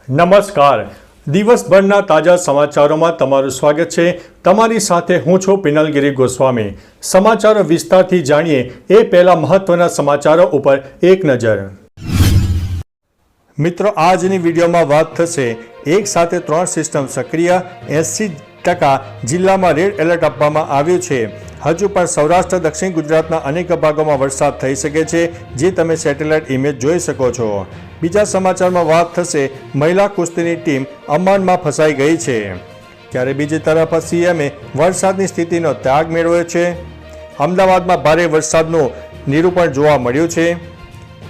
નમસ્કાર. દિવસભરના તાજા સમાચારોમાં તમારું સ્વાગત છે. તમારી સાથે હું છું પિનલગીરી ગોસ્વામી. સમાચારો વિસ્તારથી જાણીએ એ પહેલા મહત્વના સમાચારો ઉપર એક નજર. મિત્રો, આજની વિડીયોમાં વાત થશે એક સાથે 3 સિસ્ટમ સક્રિય, 80% જિલ્લામાં રેડ એલર્ટ આપવામાં આવ્યું છે. હજુ પણ સૌરાષ્ટ્ર, દક્ષિણ ગુજરાતના અનેક ભાગોમાં વરસાદ થઈ શકે છે, જે તમે સેટેલાઇટ ઇમેજ જોઈ શકો છો. બીજા સમાચારમાં વાત થશે મહિલા કુસ્તીની ટીમ અમ્માનમાં ફસાઈ ગઈ છે. ત્યારે બીજી તરફ સીએમએ વરસાદની સ્થિતિનો ત્યાગ મેળવ્યો છે. અમદાવાદમાં ભારે વરસાદનું નિરૂપણ જોવા મળ્યું છે.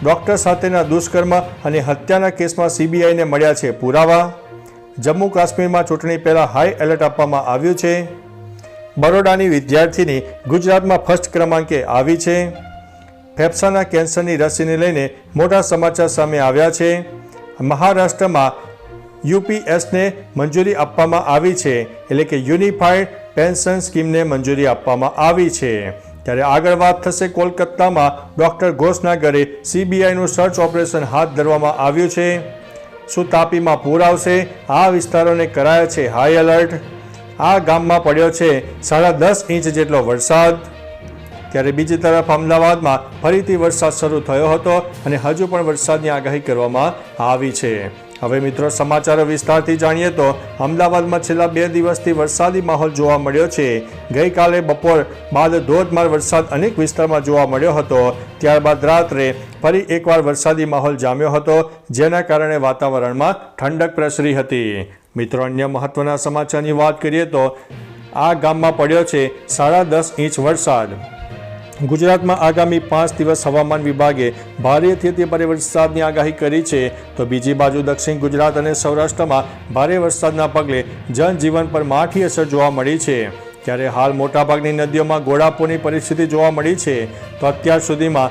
ડોક્ટર સાથેના દુષ્કર્મ અને હત્યાના કેસમાં સીબીઆઈને મળ્યા છે પુરાવા. જમ્મુ કાશ્મીરમાં ચૂંટણી પહેલા હાઈ એલર્ટ આપવામાં આવ્યું છે. બરોડાની વિદ્યાર્થીની ગુજરાતમાં ફર્સ્ટ ક્રમાંકે આવી છે. ફેફસાના કેન્સરની રસીને લઈને મોટા સમાચાર સામે આવ્યા છે. મહારાષ્ટ્રમાં યુપીએસને મંજૂરી આપવામાં આવી છે, એટલે કે યુનિફાઈડ પેન્શન સ્કીમને મંજૂરી આપવામાં આવી છે. ત્યારે આગળ વાત થશે કોલકાતામાં ડોક્ટર ઘોષના ઘરે સીબીઆઈનું સર્ચ ઓપરેશન હાથ ધરવામાં આવ્યું છે. શું તાપીમાં પૂર આવશે? આ વિસ્તારોને કરાયા છે હાઈ એલર્ટ. આ ગામમાં પડ્યો છે 10.5 ઇંચ જેટલો વરસાદ. ત્યારે બીજી તરફ અમદાવાદમાં ફરીથી વરસાદ શરૂ થયો હતો અને હજુ પણ વરસાદની આગાહી કરવામાં આવી છે. હવે મિત્રો, સમાચારો વિસ્તારથી જાણીએ તો અમદાવાદમાં છેલ્લા 2 દિવસથી વરસાદી માહોલ જોવા મળ્યો છે. ગઈકાલે બપોર બાદ ધોધમાર વરસાદ અનેક વિસ્તારમાં જોવા મળ્યો હતો. ત્યારબાદ રાત્રે ફરી એકવાર વરસાદી માહોલ જામ્યો હતો, જેના કારણે વાતાવરણમાં ઠંડક પ્રસરી હતી. મિત્રો, અન્ય મહત્વના સમાચારની વાત કરીએ તો આ ગામમાં પડ્યો છે 10.5 ઇંચ વરસાદ. ગુજરાતમાં આગામી 5 દિવસ હવામાન વિભાગે ભારેથી અતિભારે વરસાદની આગાહી કરી છે. તો બીજી બાજુ દક્ષિણ ગુજરાત અને સૌરાષ્ટ્રમાં ભારે વરસાદના પગલે જનજીવન પર માઠી અસર જોવા મળી છે. ત્યારે હાલ મોટાભાગની નદીઓમાં ઘોડાપૂરની પરિસ્થિતિ જોવા મળી છે. તો અત્યાર સુધીમાં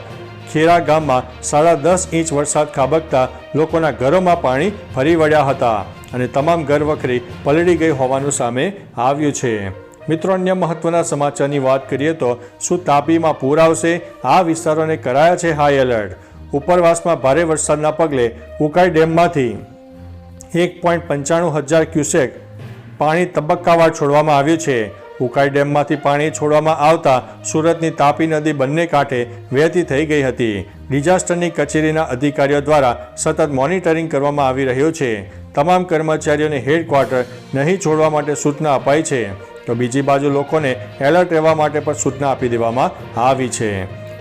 ખેરા ગામમાં 10.5 ઇંચ વરસાદ ખાબકતા લોકોના ઘરોમાં પાણી ફરી વળ્યા હતા અને તમામ ઘરવખરી પલળી ગઈ હોવાનું સામે આવ્યું છે. મિત્રો, અન્ય મહત્વના સમાચારની વાત કરીએ તો શું તાપીમાં પૂર આવશે? આ વિસ્તારોને કરાયા છે હાઈ એલર્ટ. ઉપરવાસમાં ભારે વરસાદના પગલે ઉકાઈ ડેમમાંથી 1.95 ક્યુસેક પાણી તબક્કાવાર છોડવામાં આવ્યું છે. ઉકાઈ ડેમમાંથી પાણી છોડવામાં આવતા સુરતની તાપી નદી બંને કાંઠે વહેતી થઈ ગઈ હતી. ડિઝાસ્ટરની કચેરીના અધિકારીઓ દ્વારા સતત મોનિટરિંગ કરવામાં આવી રહ્યું છે. તમામ કર્મચારીઓને હેડક્વાર્ટર નહીં છોડવા માટે સૂચના અપાઈ છે. તો બીજી બાજુ લોકોને એલર્ટ રહેવા માટે પણ સૂચના આપી દેવામાં આવી છે.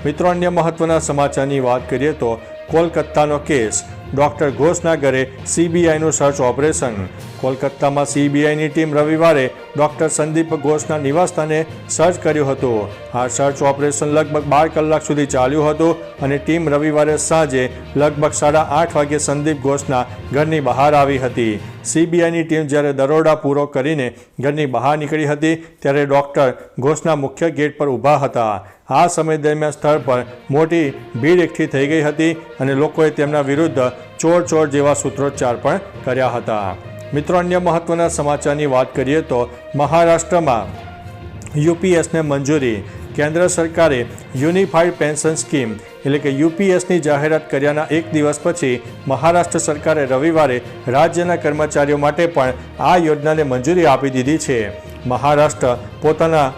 મિત્રો, અન્ય મહત્વના સમાચારની વાત કરીએ તો કોલકાતાનો કેસ, ડોક્ટર ઘોષના ઘરે સીબીઆઈનું સર્ચ ઓપરેશન. કોલકાતામાં સીબીઆઈની ટીમ રવિવારે ડોક્ટર સંદીપ ઘોષના નિવાસસ્થાને સર્ચ કર્યું હતું. આ સર્ચ ઓપરેશન લગભગ 12 કલાક સુધી ચાલ્યું હતું અને ટીમ રવિવારે સાંજે લગભગ 8:30 વાગ્યે સંદીપ ઘોષના ઘરની બહાર આવી હતી. સીબીઆઈની ટીમ જ્યારે દરોડા પૂરો કરીને ઘરની બહાર નીકળી હતી ત્યારે ડોક્ટર ઘોષના મુખ્ય ગેટ પર ઊભા હતા. આ સમય દરમિયાન સ્થળ પર મોટી ભીડ એકઠી થઈ ગઈ હતી અને લોકોએ તેમના વિરુદ્ધ ચોર ચોર જેવા સૂત્રોચ્ચાર પણ કર્યા હતા. મિત્રો, અન્ય મહત્વના સમાચારની વાત કરીએ તો મહારાષ્ટ્રમાં યુપીએસને મંજૂરી. કેન્દ્ર સરકારે યુનિફાઈડ પેન્શન સ્કીમ એટલે કે યુપીએસની જાહેરાત કર્યાના એક દિવસ પછી મહારાષ્ટ્ર સરકારે રવિવારે રાજ્યના કર્મચારીઓ માટે પણ આ યોજનાને મંજૂરી આપી દીધી છે. મહારાષ્ટ્ર પોતાના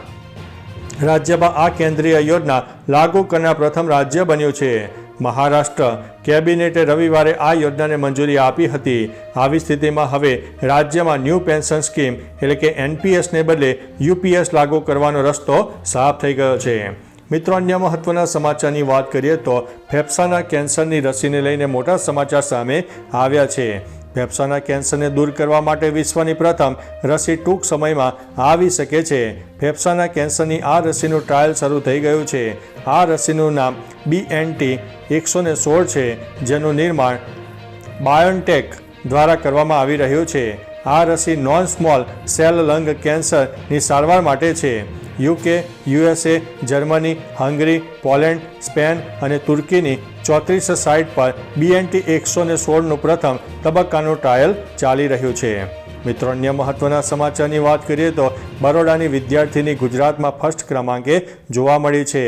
રાજ્યમાં આ કેન્દ્રીય યોજના લાગુ કરનાર પ્રથમ રાજ્ય બન્યું છે. મહારાષ્ટ્ર કેબિનેટે રવિવારે આ યોજનાને મંજૂરી આપી હતી. આવી સ્થિતિમાં હવે રાજ્યમાં ન્યૂ પેન્શન સ્કીમ એટલે કે એનપીએસને બદલે યુપીએસ લાગુ કરવાનો રસ્તો સાફ થઈ ગયો છે. મિત્રો, અન્ય મહત્વના સમાચારની વાત કરીએ તો ફેફસાના કેન્સરની રસીને લઈને મોટા સમાચાર સામે આવ્યા છે. ફેફસાના કેન્સરને દૂર કરવા માટે વિશ્વની પ્રથમ રસી ટૂંક સમયમાં આવી શકે છે. ફેફસાના કેન્સરની આ રસીનું ટ્રાયલ શરૂ થઈ ગયું છે. આ રસીનું નામ BNT116 છે, જેનું નિર્માણ બાયોનટેક દ્વારા કરવામાં આવી રહ્યું છે. આ રસી નોન સ્મોલ સેલ લંગ કેન્સરની સારવાર માટે છે. UK, USA, Germany, Hungary, Poland, Spain અને તુર્કીની 34 સાઇટ પર BNT116નું પ્રથમ તબક્કાનું ટ્રાયલ ચાલી રહ્યું છે. મિત્રો, અન્ય મહત્વના સમાચારની વાત કરીએ તો બરોડાની વિદ્યાર્થીની ગુજરાતમાં ફર્સ્ટ ક્રમાંકે જોવા મળી છે.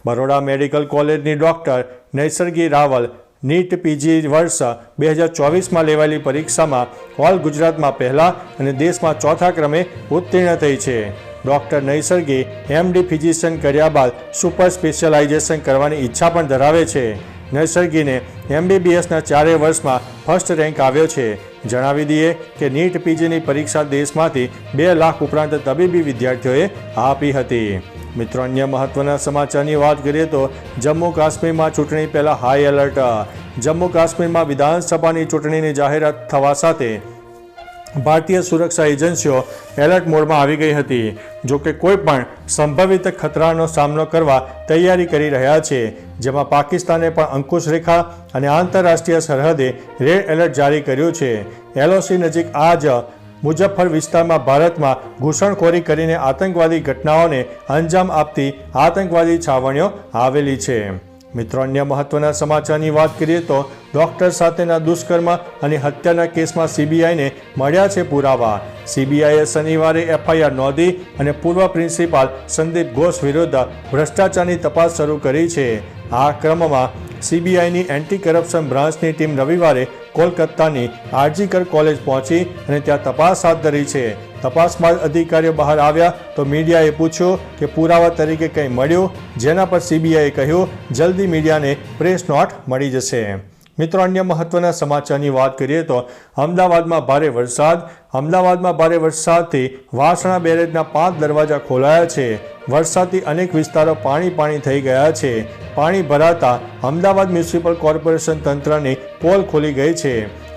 બરોડા મેડિકલ કોલેજની doctor Naisargi Raval NEET PG વર્ષ 2024માં લેવાયેલી પરીક્ષામાં ઓલ ગુજરાતમાં પહેલા અને દેશમાં ચોથા ક્રમે ઉત્તીર્ણ થઈ છે. ડૉક્ટર નૈસર્ગી MD ફિઝિશિયન કર્યા બાદ સુપર સ્પેશિયલાઇઝેશન કરવાની ઈચ્છા પણ ધરાવે છે. નૈસર્ગીને MBBSના 4 વર્ષમાં ફર્સ્ટ રેન્ક આવ્યો છે. જણાવી દઈએ કે નીટ પીજીની પરીક્ષા દેશમાંથી 2 લાખ ઉપરાંત તબીબી વિદ્યાર્થીઓએ આપી હતી. મિત્રો, અન્ય મહત્વના સમાચારની વાત કરીએ તો જમ્મુ કાશ્મીરમાં ચૂંટણી પહેલા હાઈ એલર્ટ. જમ્મુ કાશ્મીરમાં વિધાનસભાની ચૂંટણીની જાહેરાત થવા સાથે ભારતીય સુરક્ષા એજન્સીઓ એલર્ટ મોડમાં આવી ગઈ હતી. જોકે કોઈ પણ સંભવિત ખતરાનો સામનો કરવા તૈયારી કરી રહ્યા છે, જેમાં પાકિસ્તાને પણ અંકુશ રેખા અને આંતરરાષ્ટ્રીય સરહદે રેડ એલર્ટ જારી કર્યું છે. LOC નજીક આજ મુઝફ્ફર વિસ્તારમાં ભારતમાં ઘૂસણખોરી કરીને આતંકવાદી ઘટનાઓને અંજામ આપતી આતંકવાદી છાવણીઓ આવેલી છે. મિત્રો, અન્ય મહત્વના સમાચારની વાત કરીએ તો ડૉક્ટર સાથેના દુષ્કર્મ અને હત્યાના કેસમાં CBIને મળ્યા છે પુરાવા. CBIએ શનિવારે FIR નોંધી અને પૂર્વ પ્રિન્સિપાલ સંદીપ ઘોષ વિરુદ્ધ ભ્રષ્ટાચારની તપાસ શરૂ કરી છે. આ ક્રમમાં CBIની એન્ટી કરપ્શન બ્રાન્ચની ટીમ રવિવારે કોલકાતાની આરજીકર કોલેજ પહોંચી અને ત્યાં તપાસ હાથ ધરી છે. તપાસમાં અધિકારીઓ બહાર આવ્યા તો મીડિયાએ પૂછ્યું કે પુરાવા તરીકે કંઈ મળ્યું, જેના પર CBIએ કહ્યું જલ્દી મીડિયાને પ્રેસ નોટ મળી જશે. મિત્રો, અન્ય મહત્વના સમાચારની વાત કરીએ તો અમદાવાદમાં ભારે વરસાદ. અમદાવાદમાં ભારે વરસાદથી વાસણા બેરેજના 5 દરવાજા ખોલાયા છે. વરસાદથી અનેક વિસ્તારો પાણી થઈ ગયા છે. પાણી ભરાતા અમદાવાદ મ્યુનિસિપલ કોર્પોરેશન તંત્રની પોલ ખોલી ગઈ છે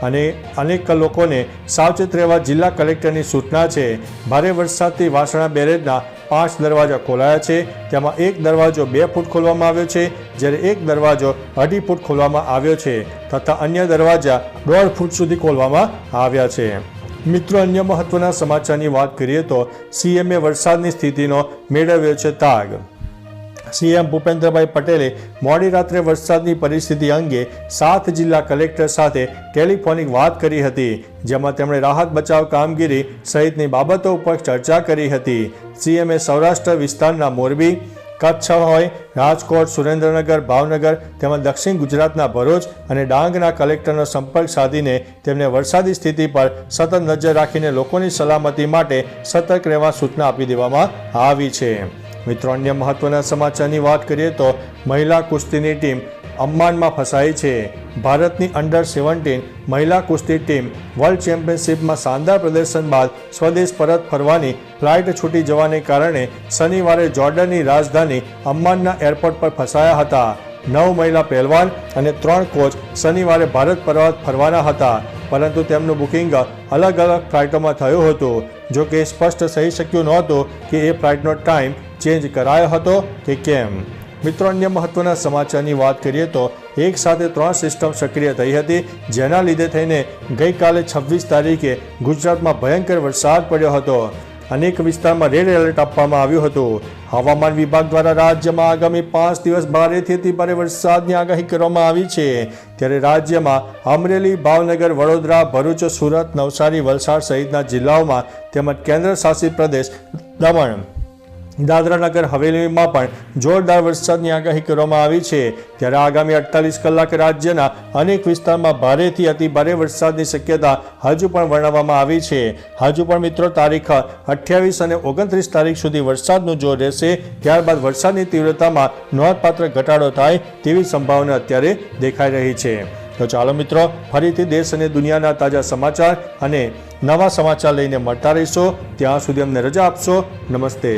અને અનેક લોકોને સાવચેત રહેવા જિલ્લા કલેક્ટરની સૂચના છે. ભારે વરસાદથી વાસણા બેરેજના 5 દરવાજા ખોલાયા છે. તેમાં એક દરવાજો 2 ફૂટ ખોલવામાં આવ્યો છે, જ્યારે એક દરવાજો 2.5 ફૂટ ખોલવામાં આવ્યો છે તથા અન્ય દરવાજા 1.5 ફૂટ સુધી ખોલવામાં આવ્યા છે. મિત્રો, અન્ય મહત્વના સમાચારની વાત કરીએ તો CMએ વરસાદની સ્થિતિનો મેળવ્યો છે તાગ. CM ભૂપેન્દ્રભાઈ પટેલે મોડી રાત્રે વરસાદની પરિસ્થિતિ અંગે 7 જિલ્લા કલેક્ટર સાથે ટેલિફોનિક વાત કરી હતી, જેમાં તેમણે રાહત બચાવ કામગીરી સહિતની બાબતો ઉપર ચર્ચા કરી હતી. CMએ સૌરાષ્ટ્ર વિસ્તારના મોરબી, કચ્છ હોય, રાજકોટ, સુરેન્દ્રનગર, ભાવનગર તેમજ દક્ષિણ ગુજરાતના ભરૂચ અને ડાંગના કલેક્ટરનો સંપર્ક સાધીને તેમને વરસાદી સ્થિતિ પર સતત નજર રાખીને લોકોની સલામતી માટે સતર્ક રહેવા સૂચના આપી દેવામાં આવી છે. મિત્રો, અન્ય મહત્વના સમાચારની વાત કરીએ તો મહિલા કુસ્તીની ટીમ અમ્માનમાં ફસાઈ છે. ભારતની અંડર-17 મહિલા કુસ્તી ટીમ વર્લ્ડ ચેમ્પિયનશિપમાં શાનદાર પ્રદર્શન બાદ સ્વદેશ પરત ફરવાની ફ્લાઇટ છૂટી જવાને કારણે શનિવારે જોર્ડનની રાજધાની અમ્માનના એરપોર્ટ પર ફસાયા હતા. 9 મહિલા પહેલવાન અને 3 કોચ શનિવારે ભારત પરત ફરવાના હતા, પરંતુ તેમનું બુકિંગ અલગ અલગ ફ્લાઇટોમાં થયું હતું. જો કે સ્પષ્ટ થઈ શક્યું નહોતું કે એ ફ્લાઇટનો ટાઈમ ચેન્જ કરાયો હતો કે કેમ. મિત્રો, અન્ય મહત્વના સમાચારની વાત કરીએ તો એક સાથે 3 સિસ્ટમ સક્રિય થઈ હતી, જેના લીધે થઈને ગઈકાલે 26 તારીખે ગુજરાતમાં ભયંકર વરસાદ પડ્યો હતો. અનેક વિસ્તારમાં રેડ એલર્ટ આપવામાં આવ્યું હતું. હવામાન વિભાગ દ્વારા રાજ્યમાં આગામી 5 દિવસ ભારેથી અતિભારે વરસાદની આગાહી કરવામાં આવી છે. ત્યારે રાજ્યમાં અમરેલી, ભાવનગર, વડોદરા, ભરૂચ, સુરત, નવસારી, વલસાડ સહિતના જિલ્લાઓમાં તેમજ કેન્દ્ર શાસિત પ્રદેશ દમણ, દાદરાનગર હવેલીમાં પણ જોરદાર વરસાદની આગાહી કરવામાં આવી છે. ત્યારે આગામી 48 કલાક રાજ્યના અનેક વિસ્તારમાં ભારેથી અતિભારે વરસાદની શક્યતા હજુ પણ વર્ણવવામાં આવી છે. હજુ પણ મિત્રો તારીખ 28 અને 29 તારીખ સુધી વરસાદનું જોર રહેશે. ત્યારબાદ વરસાદની તીવ્રતામાં નોંધપાત્ર ઘટાડો થાય તેવી સંભાવના અત્યારે દેખાઈ રહી છે. તો ચાલો મિત્રો, ફરીથી દેશ અને દુનિયાના તાજા સમાચાર અને નવા સમાચાર લઈને મળતા રહીશો. ત્યાં સુધી અમને રજા આપશો. નમસ્તે.